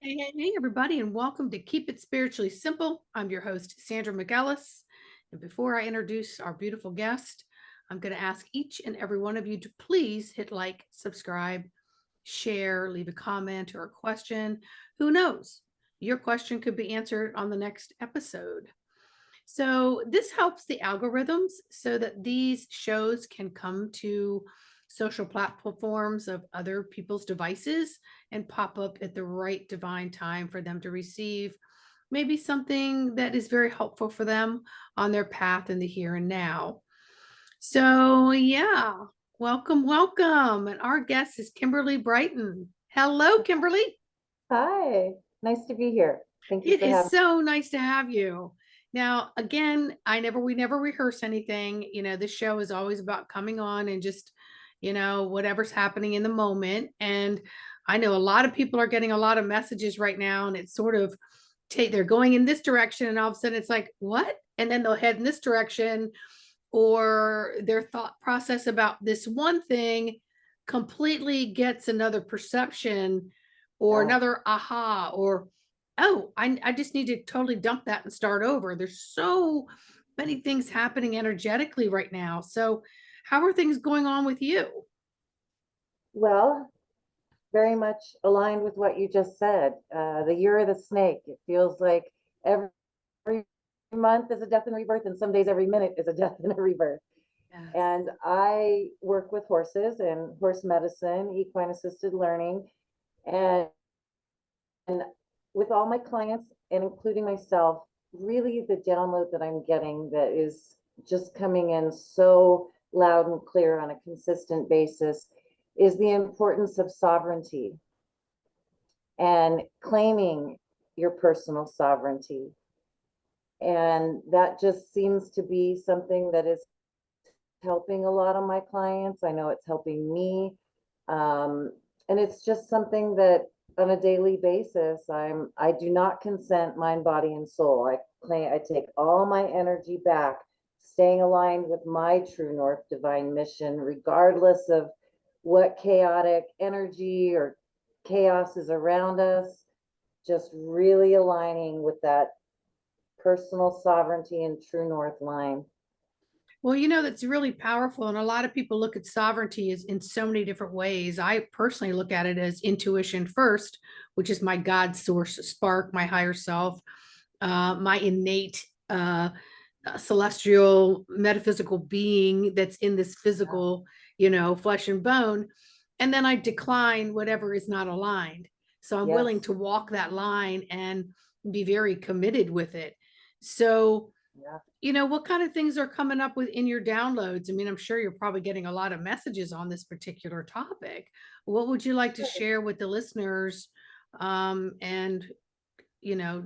Hey, everybody, and welcome to Keep It Spiritually Simple. I'm your host, Sandra McEllis. And before I introduce our beautiful guest, I'm going to ask each and every one of you to please hit like, subscribe, share, leave a comment or a question. Who knows? Your question could be answered on the next episode. So, this helps the algorithms so that these shows can come to social platforms of other people's devices and pop up at the right divine time for them to receive maybe something that is very helpful for them on their path in the here and now. So, yeah, welcome. And our guest is Kimberly Brighton. Hello, Kimberly. Hi, nice to be here. Thank you It for is having so nice to have you. Now, again, we never rehearse anything. This show is always about coming on and just, whatever's happening in the moment. And I know a lot of people are getting a lot of messages right now, and it's sort of they're going in this direction, and all of a sudden it's like, what? And then they'll head in this direction, or their thought process about this one thing completely gets another perception or yeah. another aha or oh, I just need to totally dump that and start over. There's so many things happening energetically right now. So how are things going on with you? Well, very much aligned with what you just said. The year of the snake. It feels like every month is a death and rebirth, and some days every minute is a death and a rebirth. Yes. And I work with horses and horse medicine, equine assisted learning, and and with all my clients and including myself, really the download that I'm getting that is just coming in so loud and clear on a consistent basis is the importance of sovereignty and claiming your personal sovereignty. And that just seems to be something that is helping a lot of my clients. I know it's helping me. And it's just something that on a daily basis, I do not consent mind, body, and soul. I take all my energy back, staying aligned with my true north divine mission, regardless of what chaotic energy or chaos is around us, just really aligning with that personal sovereignty and true north line. Well, that's really powerful. And a lot of people look at sovereignty as in so many different ways. I personally look at it as intuition first, which is my God source spark, my higher self, my innate celestial metaphysical being that's in this physical, flesh and bone. And then I decline whatever is not aligned. So I'm willing Yes. to walk that line and be very committed with it. So, Yeah. what kind of things are coming up with in your downloads? I mean, I'm sure you're probably getting a lot of messages on this particular topic. What would you like to Sure. share with the listeners? And,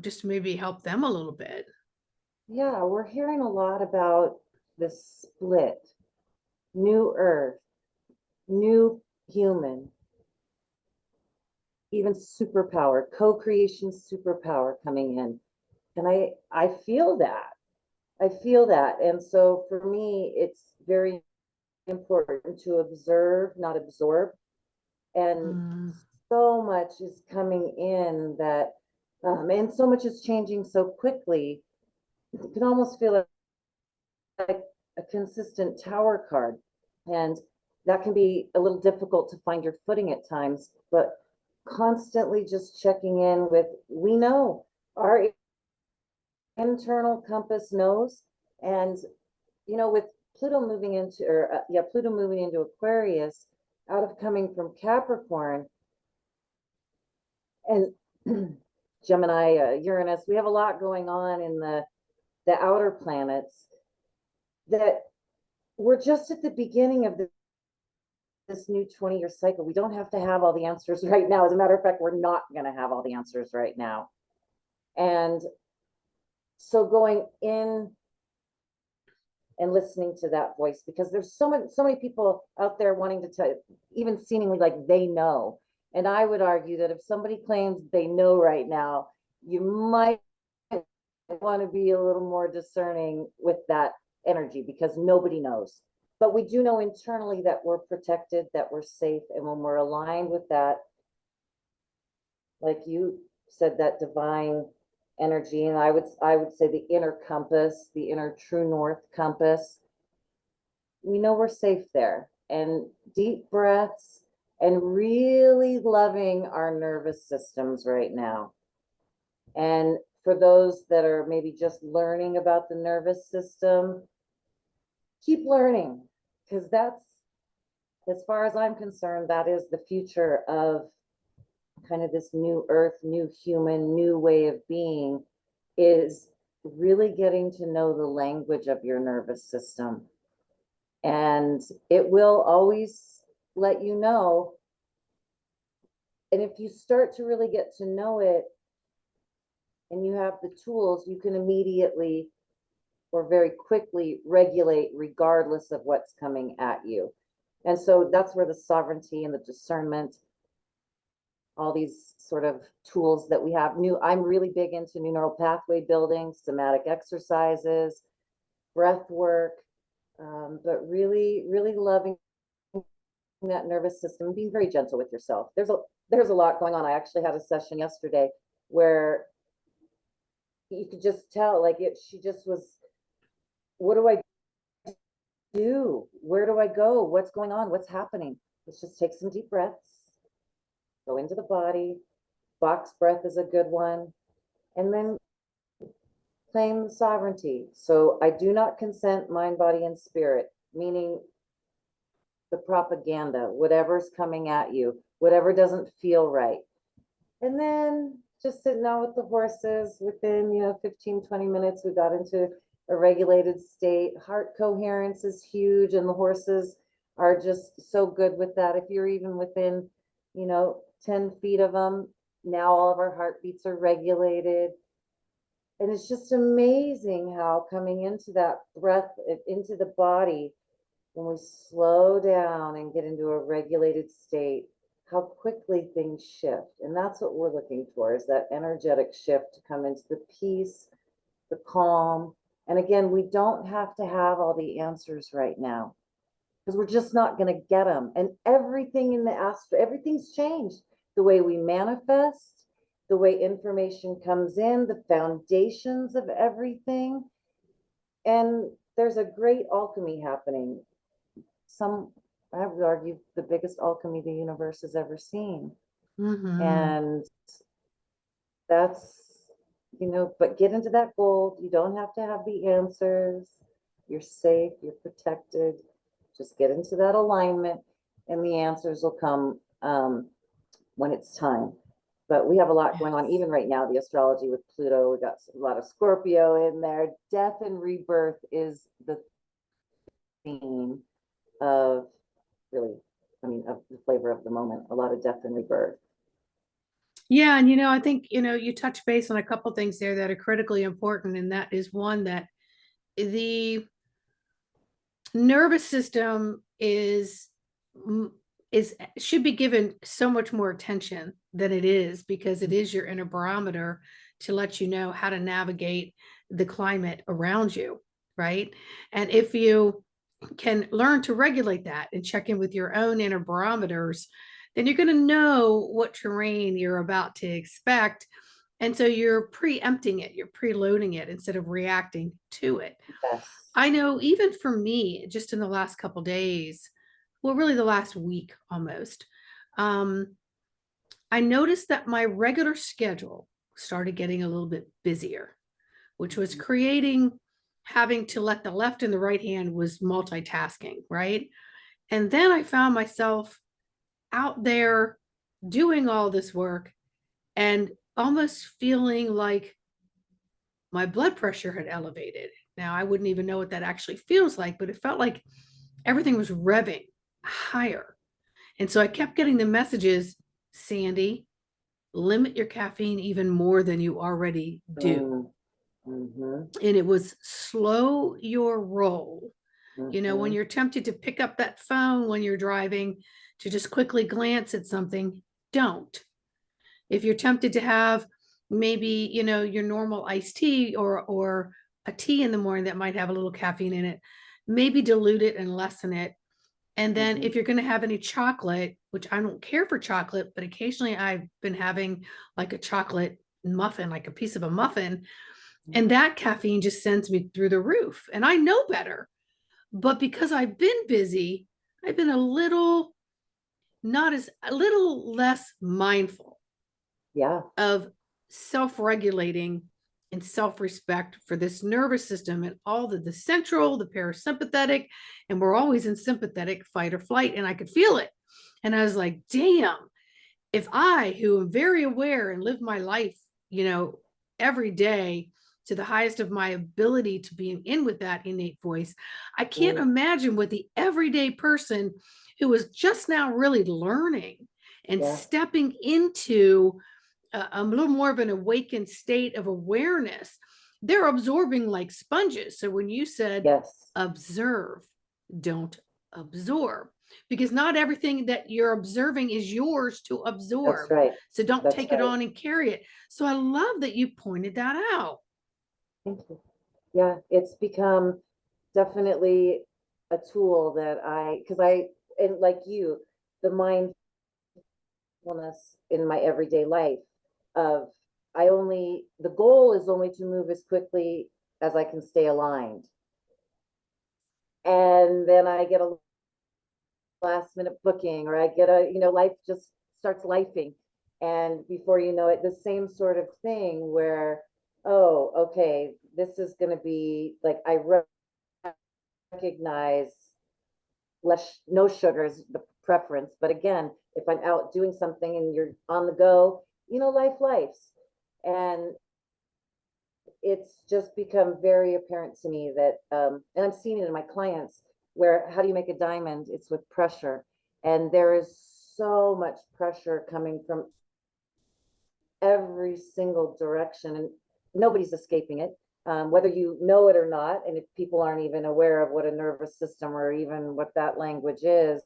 just maybe help them a little bit. Yeah, we're hearing a lot about the split, new earth, new human, even superpower, co-creation superpower coming in. And I feel that. I feel that. And so for me, it's very important to observe, not absorb. And Mm. so much is coming in that, and so much is changing so quickly. You can almost feel like a consistent tower card. And that can be a little difficult to find your footing at times, but constantly just checking in with, we know our internal compass knows. And, with Pluto moving into, Pluto moving into Aquarius out of coming from Capricorn and Gemini, Uranus, we have a lot going on in the outer planets that we're just at the beginning of this new 20-year cycle. We don't have to have all the answers right now. As a matter of fact, we're not going to have all the answers right now. And so going in and listening to that voice, because there's so many people out there wanting to tell, even seemingly like they know. And I would argue that if somebody claims they know right now, you might want to be a little more discerning with that energy, because nobody knows. But we do know internally that we're protected, that we're safe. And when we're aligned with that, like said that divine energy, and I would say the inner compass, the inner true north compass. We know we're safe there. And deep breaths and really loving our nervous systems right now. And for those that are maybe just learning about the nervous system, keep learning, because that's, as far as I'm concerned, that is the future of kind of this new earth, new human, new way of being, is really getting to know the language of your nervous system. And it will always let you know. And if you start to really get to know it and you have the tools, you can immediately or very quickly regulate regardless of what's coming at you. And so that's where the sovereignty and the discernment, all these sort of tools that we have. I'm really big into new neural pathway building, somatic exercises, breath work, but really, really loving that nervous system, being very gentle with yourself. There's a lot going on. I actually had a session yesterday where you could just tell, like, she just was, what do I do? Where do I go? What's going on? What's happening? Let's just take some deep breaths, go into the body. Box breath is a good one. And then claim sovereignty. So I do not consent mind, body, and spirit, meaning the propaganda, whatever's coming at you, whatever doesn't feel right. And then just sitting down with the horses. Within 15, 20 minutes, we got into a regulated state. Heart coherence is huge, and the horses are just so good with that. If you're even within 10 feet of them, now all of our heartbeats are regulated. And it's just amazing how coming into that breath, into the body, when we slow down and get into a regulated state, how quickly things shift. And that's what we're looking for, is that energetic shift to come into the peace, the calm. And again, we don't have to have all the answers right now, because we're just not going to get them. And everything in the astral, everything's changed. The way we manifest, the way information comes in, the foundations of everything. And there's a great alchemy happening. I would argue, the biggest alchemy the universe has ever seen. Mhm. And that's, but get into that gold. You don't have to have the answers. You're safe, you're protected. Just get into that alignment, and the answers will come when it's time. But we have a lot going on, even right now, the astrology with Pluto. We got a lot of Scorpio in there. Death and rebirth is the theme of of the flavor of the moment. A lot of death and rebirth. Yeah, and I think you touch base on a couple things there that are critically important, and that is one, that the nervous system should be given so much more attention than it is, because it is your inner barometer to let you know how to navigate the climate around you, right? And if you can learn to regulate that and check in with your own inner barometers, then you're going to know what terrain you're about to expect. And so you're preempting it, you're preloading it instead of reacting to it. Yes. I know, even for me, just in the last couple days, well, really the last week almost, I noticed that my regular schedule started getting a little bit busier, which was creating having to let the left and the right hand was multitasking, right? And then I found myself out there doing all this work and almost feeling like my blood pressure had elevated. Now, I wouldn't even know what that actually feels like, but it felt like everything was revving higher. And so I kept getting the messages, Sandy, limit your caffeine even more than you already do. Mm-hmm. And it was slow your roll. Mm-hmm. When you're tempted to pick up that phone when you're driving to just quickly glance at something, don't. If you're tempted to have maybe, your normal iced tea or a tea in the morning that might have a little caffeine in it, maybe dilute it and lessen it. And then if you're going to have any chocolate, which I don't care for chocolate, but occasionally I've been having like a chocolate muffin, like a piece of a muffin. And that caffeine just sends me through the roof. And I know better. But because I've been busy, I've been a little less mindful Yeah. of self-regulating and self-respect for this nervous system and all the central, the parasympathetic, and we're always in sympathetic fight or flight. And I could feel it. And I was like, damn, if I, who am very aware and live my life, every day to the highest of my ability to be in with that innate voice, I can't imagine what the everyday person who is just now really learning and stepping into a little more of an awakened state of awareness, they're absorbing like sponges. So when you said observe, don't absorb, because not everything that you're observing is yours to absorb. That's right. So don't take it on and carry it. So I love that you pointed that out. Thank you. Yeah, it's become definitely a tool that and like you, the mindfulness in my everyday life of the goal is only to move as quickly as I can stay aligned. And then I get a last minute booking, or I get life just starts lifing. And before you know it, the same sort of thing where, oh, okay, this is going to be like, I recognize no sugar is the preference. But again, if I'm out doing something and you're on the go, life. And it's just become very apparent to me that, and I'm seeing it in my clients, where how do you make a diamond? It's with pressure. And there is so much pressure coming from every single direction, and nobody's escaping it, whether you know it or not. And if people aren't even aware of what a nervous system or even what that language is,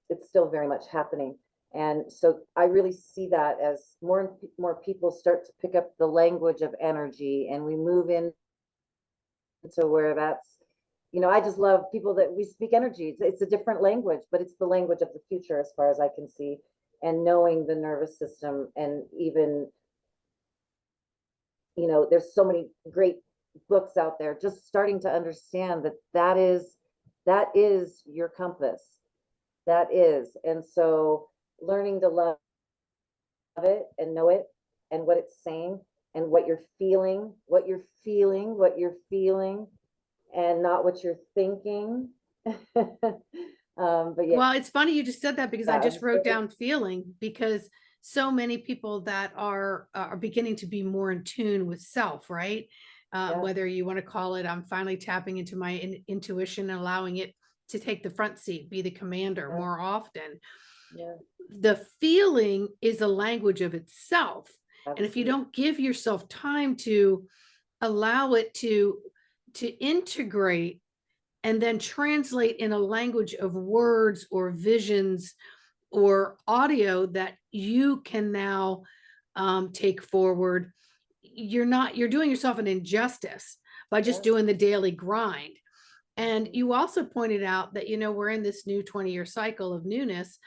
it's still very much happening. And so I really see that as more and more people start to pick up the language of energy, and we move into where that's, I just love people that we speak energy. It's a different language, but it's the language of the future as far as I can see. And knowing the nervous system, and even, there's so many great books out there, just starting to understand that is your compass. That is. And so learning to love it and know it and what it's saying and what you're feeling, and not what you're thinking. But yeah. Well, it's funny you just said that, because I just wrote down feeling, because so many people that are beginning to be more in tune with self, right? Whether you want to call it, I'm finally tapping into my intuition and allowing it to take the front seat, be the commander more often. The feeling is a language of itself. Absolutely. And if you don't give yourself time to allow it to integrate and then translate in a language of words or visions or audio that you can now take forward, you're doing yourself an injustice by just doing the daily grind. And you also pointed out that, we're in this new 20-year cycle of newness.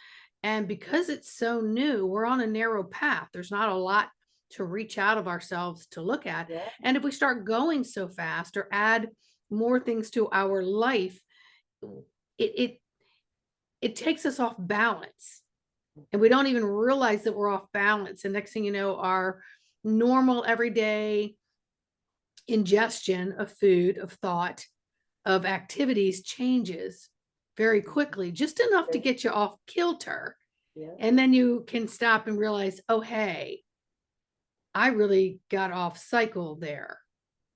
And because it's so new, we're on a narrow path. There's not a lot to reach out of ourselves to look at. And if we start going so fast or add more things to our life, it takes us off balance. And we don't even realize that we're off balance. And next thing you know, our normal everyday ingestion of food, of thought, of activities changes very quickly, just enough to get you off kilter. And then you can stop and realize, oh, hey, I really got off cycle there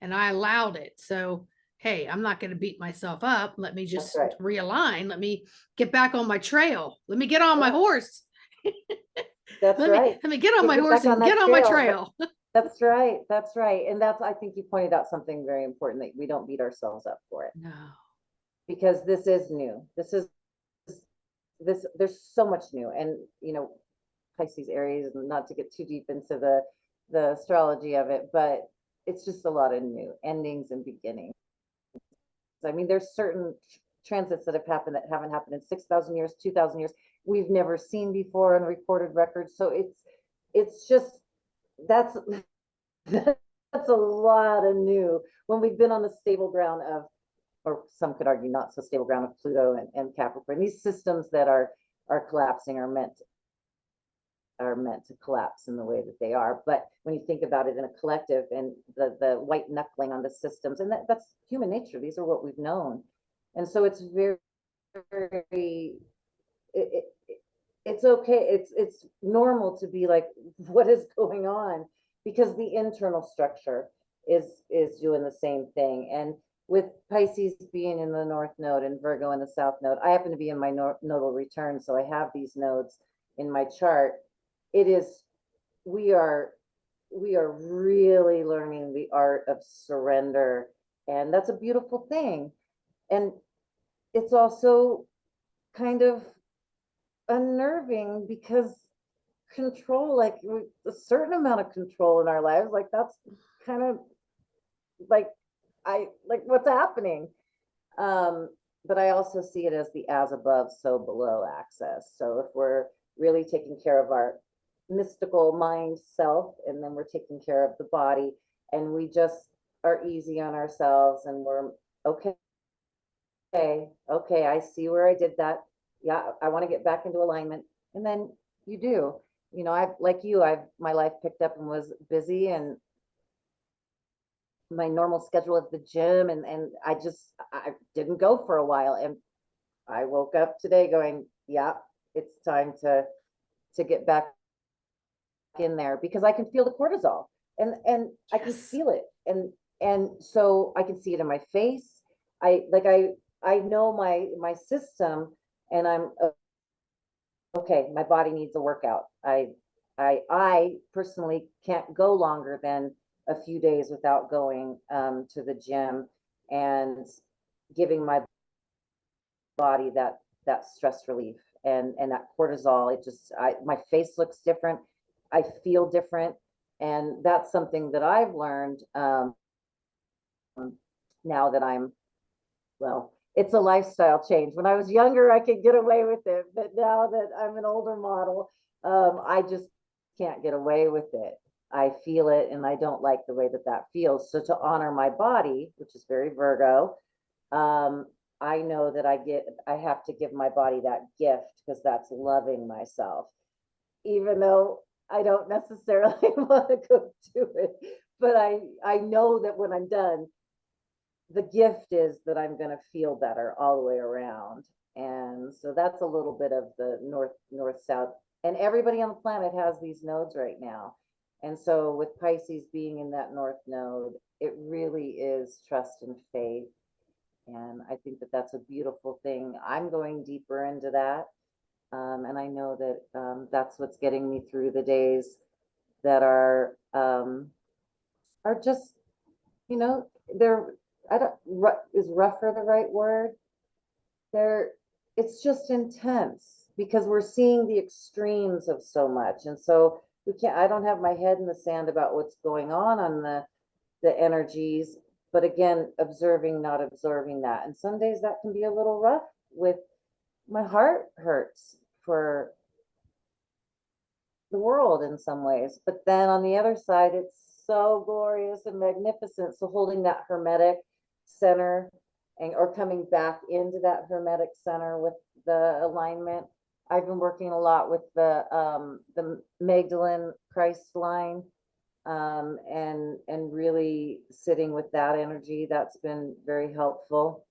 and I allowed it. So, hey, I'm not going to beat myself up. Let me just realign. Let me get back on my trail. Let me get on my horse. Let me get on my horse and get on my trail. That's right. And I think you pointed out something very important, that we don't beat ourselves up for it. No. Because this is new. There's so much new. And, Pisces, Aries, and not to get too deep into the astrology of it, but it's just a lot of new endings and beginnings. I mean, there's certain transits that have happened that haven't happened in 6,000 years, 2,000 years. We've never seen before on recorded records. So it's just, that's, that's a lot of new when we've been on the stable ground of, or some could argue not so stable ground of Pluto and Capricorn. These systems that are collapsing are meant to collapse in the way that they are. But when you think about it in a collective and the white knuckling on the systems, and that's human nature. These are what we've known. And so it's very, very, it, it's okay. It's normal to be like, what is going on? Because the internal structure is doing the same thing. And with Pisces being in the North Node and Virgo in the South Node, I happen to be in my nodal return, so I have these nodes in my chart. It is, we are really learning the art of surrender, and that's a beautiful thing. And it's also kind of unnerving because control, like a certain amount of control in our lives, like that's kind of like, I like what's happening. But I also see it as the as above, so below access. So if we're really taking care of our mystical mind self, and then we're taking care of the body, and we just are easy on ourselves, and we're okay, okay, I see where I did that. Yeah, I want to get back into alignment. And then you do. You know, I've, like you, I've, my life picked up and was busy, and my normal schedule at the gym, and I didn't go for a while, and I woke up today going, yeah, it's time to get back in there, because I can feel the cortisol, and I can Yes. feel it, and so I can see it in my face. I know my system, and I'm okay. My body needs a workout. I personally can't go longer than a few days without going to the gym and giving my body that stress relief and that cortisol. It just, my face looks different. I feel different, and that's something that I've learned now that I'm, well, it's a lifestyle change. When I was younger, I could get away with it, but now that I'm an older model, I just can't get away with it. I feel it, and I don't like the way that that feels. So to honor my body, which is very Virgo, um, I know that I have to give my body that gift, because that's loving myself, even though I don't necessarily want to go do it. But I know that when I'm done, the gift is that I'm going to feel better all the way around. And so that's a little bit of the north, south. And everybody on the planet has these nodes right now. And so with Pisces being in that North Node, it really is trust and faith. And I think that that's a beautiful thing. I'm going deeper into that. And I know that that's what's getting me through the days that are just, you know, they're, I don't, is rougher the right word? They're, it's just intense because we're seeing the extremes of so much. And so we can't, I don't have my head in the sand about what's going on the energies, but again, observing, not absorbing that. And some days that can be a little rough. With my heart hurts for the world in some ways, but then on the other side, it's so glorious and magnificent. So holding that hermetic center, and or coming back into that hermetic center with the alignment. I've been working a lot with the Magdalene Christ line, and really sitting with that energy. That's been very helpful.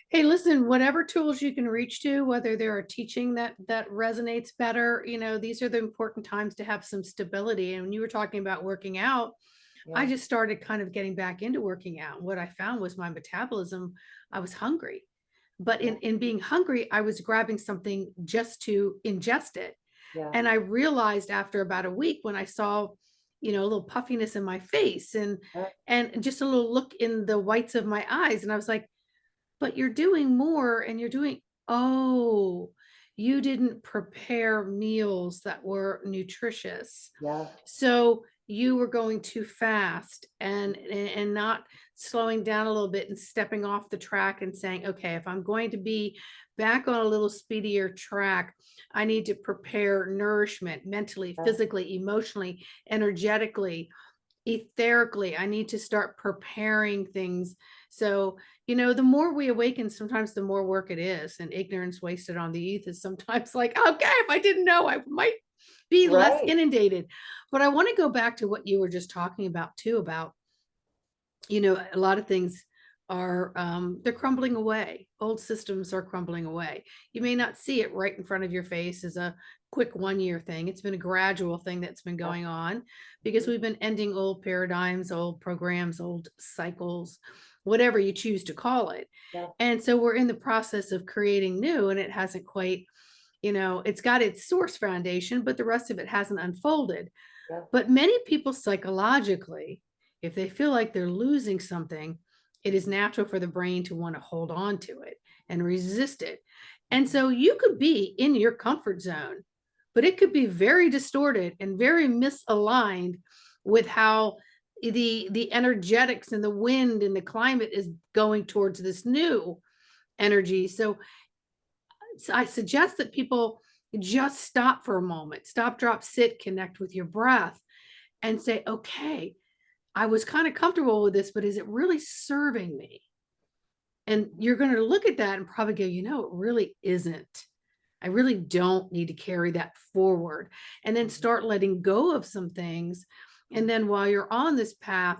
Hey, listen, whatever tools you can reach to, whether there are teaching that resonates better, these are the important times to have some stability. And when you were talking about working out, I Yeah, just started kind of getting back into working out. What I found was my metabolism, I was hungry. But yeah, in being hungry, I was grabbing something just to ingest it. yeah, And I realized after about a week when I saw, a little puffiness in my face yeah, and just a little look in the whites of my eyes. And I was like, but you're doing more and you're doing, oh, you didn't prepare meals that were nutritious. yeah, So you were going too fast and not slowing down a little bit and stepping off the track and saying, okay, if I'm going to be back on a little speedier track. I need to prepare nourishment mentally, physically, emotionally, energetically, etherically. I need to start preparing things. So, the more we awaken, sometimes the more work it is. And ignorance wasted on the youth is sometimes like, okay, if I didn't know, I might be less Right. inundated. But I want to go back to what you were just talking about too, about, a lot of things are they're crumbling away. Old systems are crumbling away. You may not see it right in front of your face as a quick 1 year thing. It's been a gradual thing that's been going on because we've been ending old paradigms, old programs, old cycles, whatever you choose to call it. Yeah. And so we're in the process of creating new, and it hasn't quite, it's got its source foundation, but the rest of it hasn't unfolded. Yeah. But many people psychologically, if they feel like they're losing something, it is natural for the brain to want to hold on to it and resist it. And so you could be in your comfort zone, but it could be very distorted and very misaligned with how the energetics and the wind and the climate is going towards this new energy. So I suggest that people just stop for a moment, stop, drop, sit, connect with your breath and say, okay, I was kind of comfortable with this, but is it really serving me? And you're going to look at that and probably go, it really isn't. I really don't need to carry that forward. And then start letting go of some things. And then while you're on this path,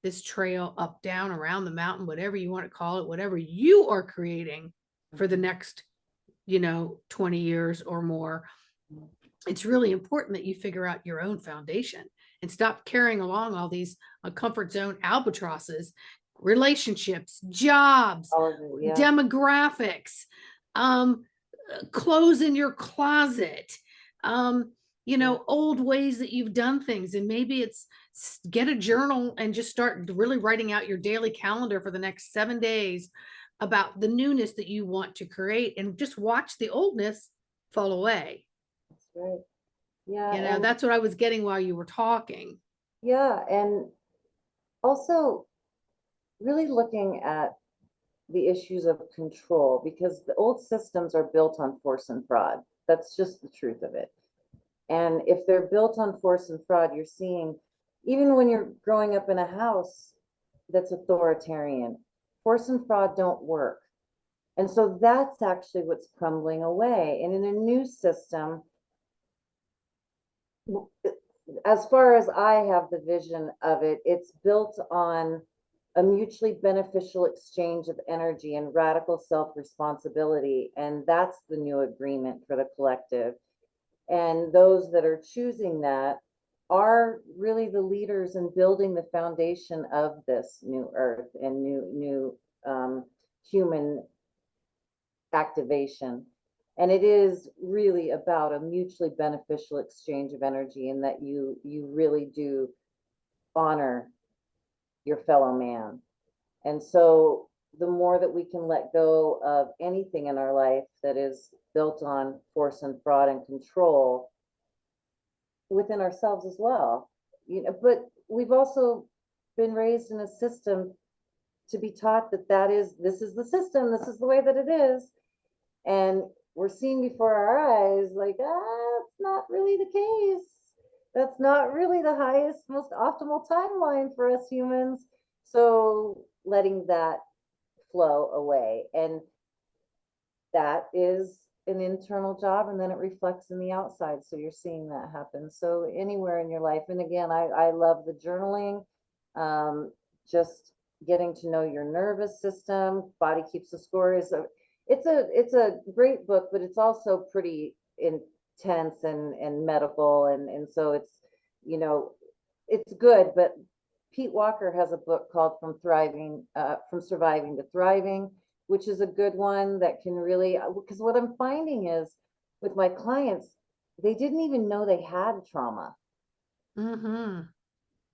this trail up, down, around the mountain, whatever you want to call it, whatever you are creating for the next, 20 years or more, it's really important that you figure out your own foundation and stop carrying along all these comfort zone albatrosses, relationships, jobs, demographics, clothes in your closet, old ways that you've done things. And maybe it's get a journal and just start really writing out your daily calendar for the next 7 days about the newness that you want to create, and just watch the oldness fall away. That's right. Yeah. That's what I was getting while you were talking. Yeah. And also really looking at the issues of control, because the old systems are built on force and fraud. That's just the truth of it. And if they're built on force and fraud, you're seeing, even when you're growing up in a house that's authoritarian, force and fraud don't work. And so that's actually what's crumbling away. And in a new system, as far as I have the vision of it, it's built on a mutually beneficial exchange of energy and radical self-responsibility. And that's the new agreement for the collective. And those that are choosing that are really the leaders in building the foundation of this new earth and new human activation. And it is really about a mutually beneficial exchange of energy, and that you really do honor your fellow man. And so the more that we can let go of anything in our life that is built on force and fraud and control within ourselves as well, but we've also been raised in a system to be taught that this is the system, this is the way that it is. And we're seeing before our eyes, like, that's not really the case. That's not really the highest, most optimal timeline for us humans. So letting that flow away. And that is an internal job, and then it reflects in the outside. So you're seeing that happen. So anywhere in your life. And again, I love the journaling, just getting to know your nervous system. Body Keeps the Score it's a great book, but it's also pretty intense and medical. And so it's, it's good. But Pete Walker has a book called From Surviving to Thriving, which is a good one that can really, because what I'm finding is with my clients, they didn't even know they had trauma. Mm-hmm.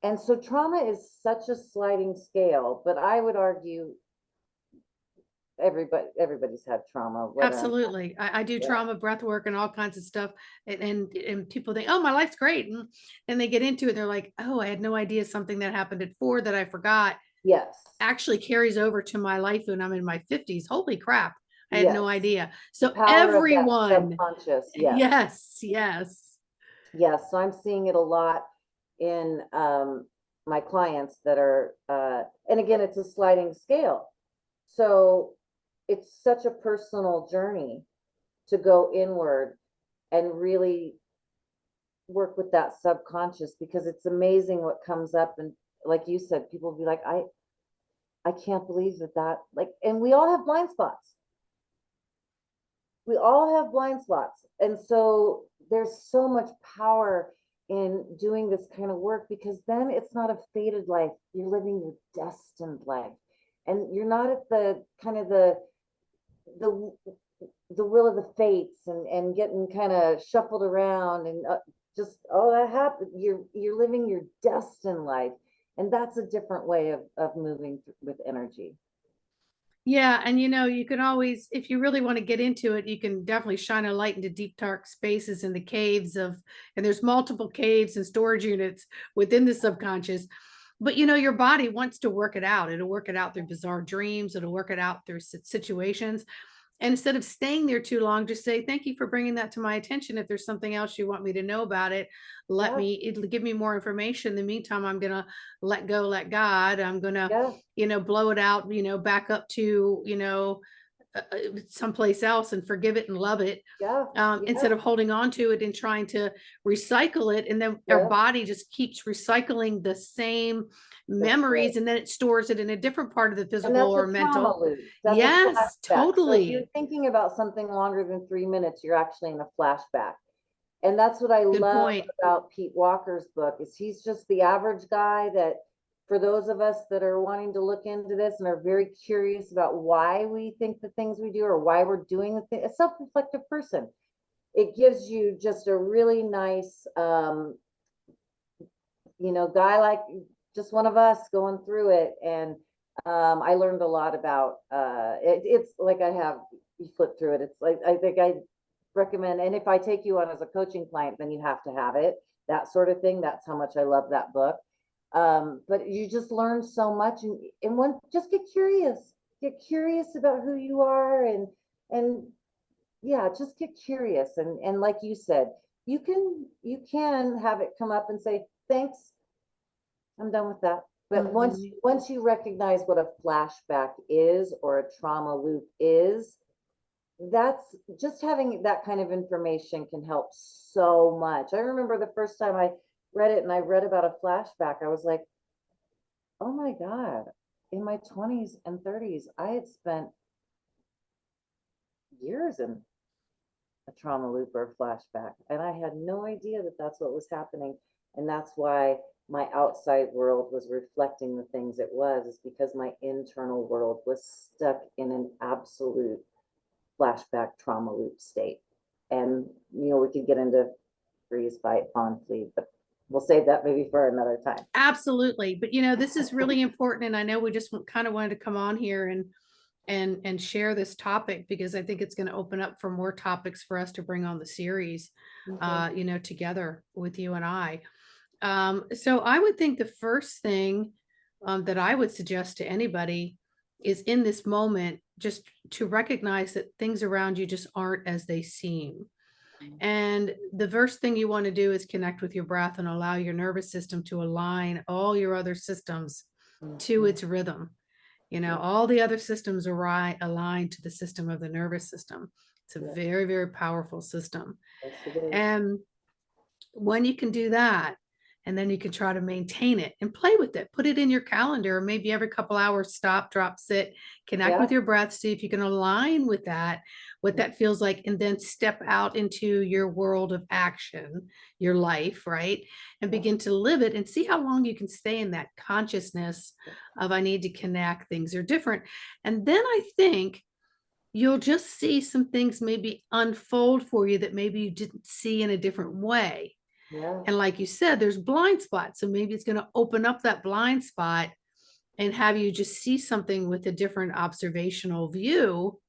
And so trauma is such a sliding scale, but I would argue everybody's had trauma. Absolutely. I do trauma breath work and all kinds of stuff. And people think, oh, my life's great. And they get into it. They're like, oh, I had no idea something that happened at 4 that I forgot. Yes. Actually carries over to my life when I'm in my 50s. Holy crap. I had no Yes. idea. So Power of that everyone, subconscious. yes, yes. Yes. So I'm seeing it a lot in my clients that are, and again, it's a sliding scale. So it's such a personal journey to go inward and really work with that subconscious, because it's amazing what comes up. And like you said, people will be like, I can't believe that, like, and we all have blind spots. We all have blind spots. And so there's so much power in doing this kind of work, because then it's not a fated life. You're living your destined life. And you're not at the kind of the will of the fates and getting kind of shuffled around and just, oh, that happened. You're living your destined life. And that's a different way of moving with energy. Yeah, and you can always, if you really want to get into it, you can definitely shine a light into deep dark spaces in the caves and there's multiple caves and storage units within the subconscious. But your body wants to work it out. It'll work it out through bizarre dreams. It'll work it out through situations. And instead of staying there too long, just say, thank you for bringing that to my attention. If there's something else you want me to know about it, Yeah. it'll give me more information. In the meantime, I'm going to let go, let God. I'm going to, Yeah. blow it out, back up to, someplace else and forgive it and love it. Yeah. Instead of holding on to it and trying to recycle it. And then our Yeah. body just keeps recycling the same memories, and then it stores it in a different part of the And physical that's or a trauma mental. loop. That's a Yes, flashback. So if totally. you're thinking about something longer than 3 minutes, you're actually in a flashback. And that's what I Good love point. about Pete Walker's book, is he's just the average guy that, for those of us that are wanting to look into this and are very curious about why we think the things we do or why we're doing the thing, a self-reflective person, it gives you just a really nice, guy, like just one of us going through it. And I learned a lot about it's like, you flip through it. It's like, I think I recommend, and if I take you on as a coaching client, then you have to have it, that sort of thing. That's how much I love that book. But you just learn so much, and one, just get curious about who you are, and yeah, just get curious. And like you said, you can have it come up and say, thanks, I'm done with that. But once you recognize what a flashback is or a trauma loop is, that's just, having that kind of information can help so much. I remember the first time I read it and I read about a flashback, I was like, oh my God, in my 20s and 30s, I had spent years in a trauma loop or a flashback, and I had no idea that that's what was happening. And that's why my outside world was reflecting the things it was, is because my internal world was stuck in an absolute flashback trauma loop state. And we could get into freeze, fight, fawn, flee, but we'll save that maybe for another time. Absolutely. But this is really important. And I know we just kind of wanted to come on here and share this topic, because I think it's going to open up for more topics for us to bring on the series, together with you and I. So I would think the first thing that I would suggest to anybody is, in this moment, just to recognize that things around you just aren't as they seem. And the first thing you want to do is connect with your breath and allow your nervous system to align all your other systems to its rhythm. All the other systems are aligned to the system of the nervous system. It's a very, very powerful system. And when you can do that, and then you can try to maintain it and play with it, put it in your calendar, or maybe every couple hours, stop, drop, sit, connect with your breath, see if you can align with that, what that feels like, and then step out into your world of action, your life, right? And begin to live it and see how long you can stay in that consciousness of, I need to connect, things are different. And then I think you'll just see some things maybe unfold for you that maybe you didn't see in a different way. Yeah. And like you said, there's blind spots. So maybe it's going to open up that blind spot and have you just see something with a different observational view,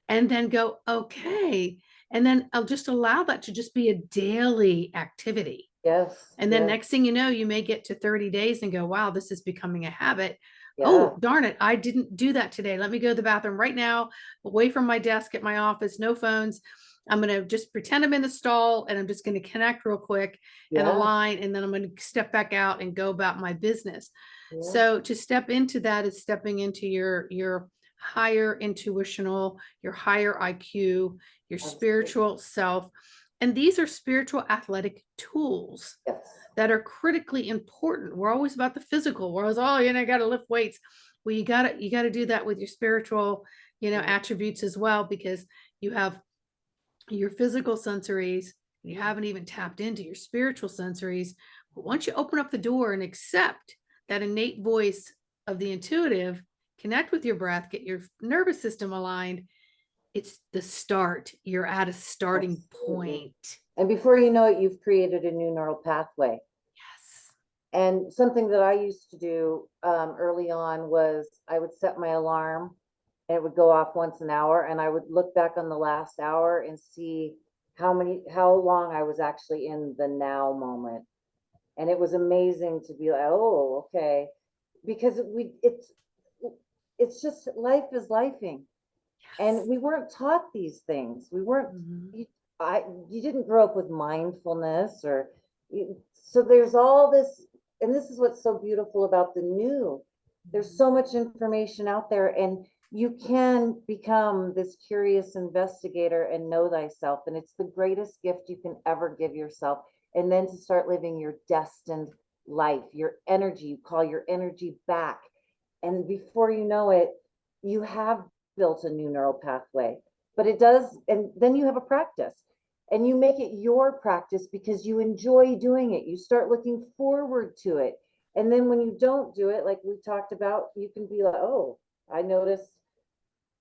and then go, okay. And then I'll just allow that to just be a daily activity. Yes. And then next thing you know, you may get to 30 days and go, wow, this is becoming a habit. Yeah. Oh, darn it, I didn't do that today. Let me go to the bathroom right now, away from my desk at my office, no phones. I'm going to just pretend I'm in the stall and I'm just going to connect real quick and Yeah. align, and then I'm going to step back out and go about my business. Yeah. So to step into that is stepping into your higher intuitional, your higher IQ, your Absolutely. spiritual self. And these are spiritual athletic tools Yes. that are critically important. We're always about the physical. We're always, oh, I got to lift weights. Well, you got to do that with your spiritual, attributes as well, because you have your physical sensories. You haven't even tapped into your spiritual sensories. But once you open up the door and accept that innate voice of the intuitive, connect with your breath, get your nervous system aligned, it's the start. You're at a starting Absolutely. point. And before you know it, you've created a new neural pathway. Yes. And something that I used to do early on was I would set my alarm and it would go off once an hour. And I would look back on the last hour and see how long I was actually in the now moment. And it was amazing to be like, oh, okay. Because it's just life is lifing. And we weren't taught these things. We weren't, Mhm. you didn't grow up with mindfulness so there's all this, and this is what's so beautiful about the new. There's so much information out there, and you can become this curious investigator and know thyself. And it's the greatest gift you can ever give yourself. And then to start living your destined life, your energy, you call your energy back. And before you know it, you have built a new neural pathway. But it does, and then you have a practice and you make it your practice because you enjoy doing it. You start looking forward to it. And then when you don't do it, like we talked about, you can be like, oh, I noticed,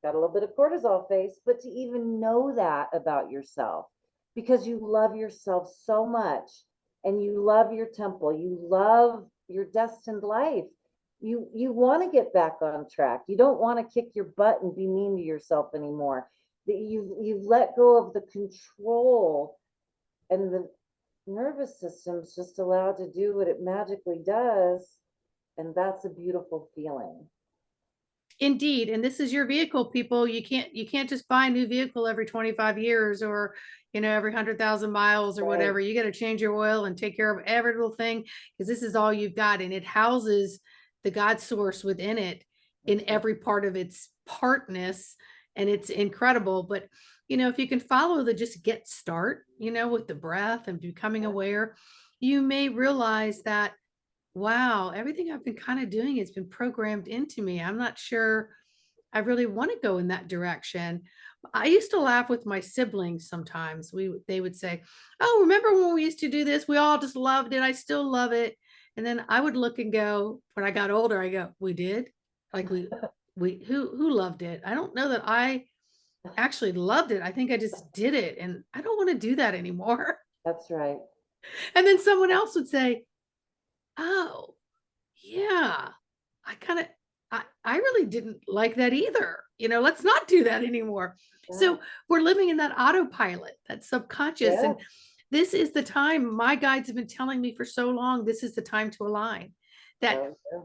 got a little bit of cortisol face. But to even know that about yourself, because you love yourself so much and you love your temple, you love your destined life, you want to get back on track. You don't want to kick your butt and be mean to yourself anymore. That you've let go of the control, and the nervous system's just allowed to do what it magically does, and that's a beautiful feeling. Indeed. And this is your vehicle, people. You can't just buy a new vehicle every 25 years or, every 100,000 miles or Right. whatever. You got to change your oil and take care of every little thing, because this is all you've got. And it houses the God source within it in every part of its partness. And it's incredible. But, if you can follow the just get start, with the breath and becoming aware, you may realize that, wow, everything I've been kind of doing has been programmed into me. I'm not sure I really want to go in that direction. I used to laugh with my siblings sometimes. They would say, "Oh, remember when we used to do this? We all just loved it. I still love it." And then I would look and go, when I got older, I go, "We did? Like we who loved it? I don't know that I actually loved it. I think I just did it, and I don't want to do that anymore." That's right. And then someone else would say, "Oh, yeah, I kind of, I really didn't like that either. Let's not do that anymore." Yeah. So we're living in that autopilot, that subconscious. And Yes. this is the time my guides have been telling me for so long, this is the time to align. That Oh, yeah.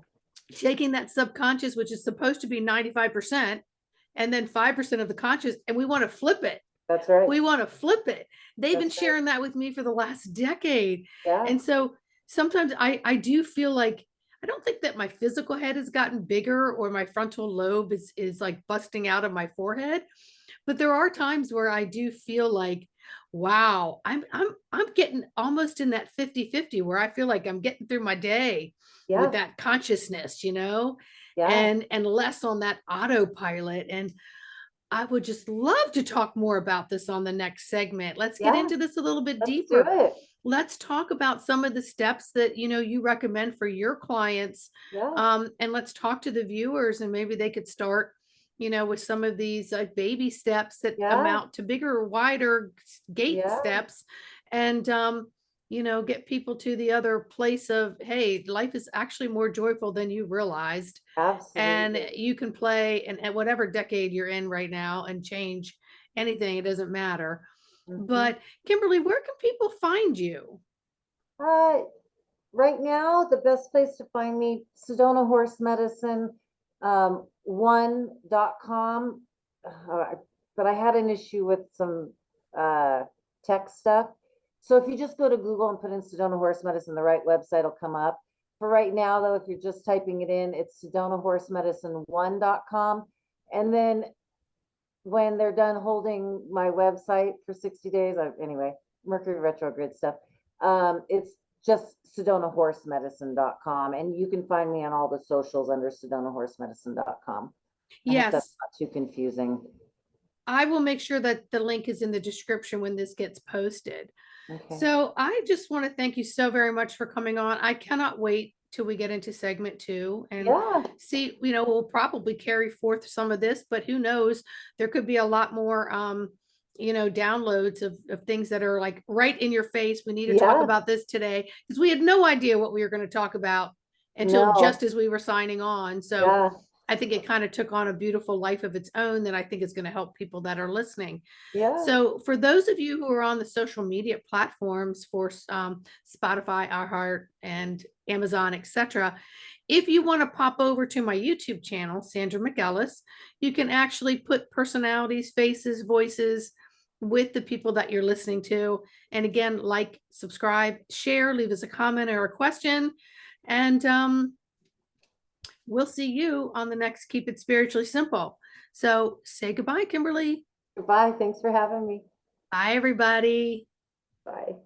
taking that subconscious, which is supposed to be 95%, and then 5% of the conscious, and we want to flip it. That's right. We want to flip it. They've been That's right. sharing that with me for the last decade. Yeah. And so sometimes I do feel like, I don't think that my physical head has gotten bigger or my frontal lobe is like busting out of my forehead. But there are times where I do feel like, wow, I'm getting almost in that 50-50 where I feel like I'm getting through my day with Yeah. that consciousness, Yeah. and less on that autopilot. And I would just love to talk more about this on the next segment. Let's get Yeah. into this a little bit Let's do deeper. it. Let's talk about some of the steps that you recommend for your clients. Yeah. And let's talk to the viewers, and maybe they could start, with some of these baby steps that Yeah. amount to bigger, wider gate Yeah. steps, and get people to the other place of, hey, life is actually more joyful than you realized. And Absolutely. you can play and at whatever decade you're in right now and change anything. It doesn't matter. Mhm. But Kimberly, where can people find you? Uh, right now, the best place to find me, Sedona Horse Medicine. One.com, but I had an issue with some tech stuff. So if you just go to Google and put in Sedona Horse Medicine, the right website will come up. For right now, though, if you're just typing it in, it's SedonaHorseMedicine1.com. And then when they're done holding my website for 60 days, anyway, Mercury retrograde stuff, it's just SedonaHorseMedicine.com. And you can find me on all the socials under SedonaHorseMedicine.com. I hope that's Yes, not too confusing. I will make sure that the link is in the description when this gets posted. Okay. So I just want to thank you so very much for coming on. I cannot wait till we get into segment 2 and Yeah. see, we'll probably carry forth some of this, but who knows? There could be a lot more downloads of things that are like right in your face. We need to talk Yeah. about this today because we had no idea what we were going to talk about until No. just as we were signing on. So Yeah. I think it kind of took on a beautiful life of its own that I think is going to help people that are listening. Yeah. So for those of you who are on the social media platforms for Spotify, iHeart, and Amazon, etc., if you want to pop over to my YouTube channel, Sandra McEllis, you can actually put personalities, faces, voices with the people that you're listening to. And again, like, subscribe, share, leave us a comment or a question. And we'll see you on the next Keep It Spiritually Simple. So say goodbye, Kimberly. Goodbye. Thanks for having me. Bye, everybody. Bye.